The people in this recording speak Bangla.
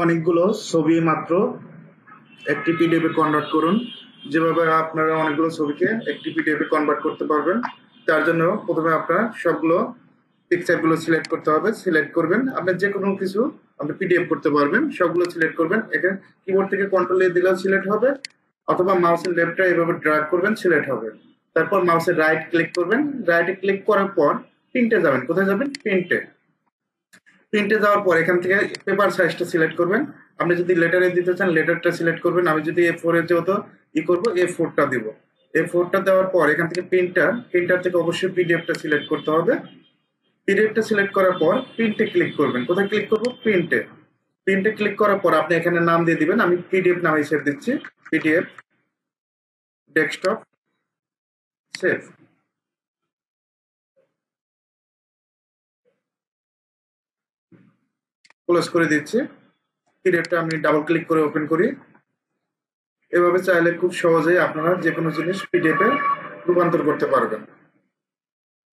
অনেকগুলো ছবি মাত্র একটি পিডিএফ এ কনভার্ট করুন। যেভাবে আপনারা অনেকগুলো ছবিকে একটি পিডিএফ এ কনভার্ট করতে পারবেন, তার জন্য প্রথমে আপনার সবগুলো পিকচারগুলো সিলেক্ট করতে হবে। সিলেক্ট করবেন, আপনি যে কোনো কিছু আপনি পিডিএফ করতে পারবেন, সবগুলো সিলেক্ট করবেন। এখানে কিবোর্ড থেকে কন্ট্রোল এ দিলেও সিলেক্ট হবে, অথবা মাউসের লেফটে এভাবে ড্র্যাগ করবেন, সিলেক্ট হবে। তারপর মাউসের রাইট ক্লিক করবেন, রাইটে ক্লিক করার পর প্রিন্টে যাবেন। কোথায় যাবেন? প্রিন্টে। প্রিন্টে যাওয়ার পর এখান থেকে পেপার সাইজটা সিলেক্ট করবেন। আপনি যদি লেটারে দিতে চান লেটারটা সিলেক্ট করবেন। আমি যদি A4 এ যেহেতু করবো, A4টা দিব। A4টা দেওয়ার পর এখান থেকে প্রিন্টার থেকে অবশ্যই পিডিএফটা সিলেক্ট করতে হবে। পিডিএফটা সিলেক্ট করার পর প্রিন্টে ক্লিক করবেন। কোথায় ক্লিক করবো? প্রিন্টে। প্রিন্টে ক্লিক করার পর আপনি এখানে নাম দিয়ে দিবেন। আমি পিডিএফ নামে সেভ দিচ্ছি, পিডিএফ ডেস্কটপ সেভ। ক্লোজ করে দিচ্ছি। পিডিএফটা আমি ডাবল ক্লিক করে ওপেন করি। এভাবে চাইলে খুব সহজেই আপনারা যে কোনো জিনিস পিডিএফ এ রূপান্তর করতে পারবেন।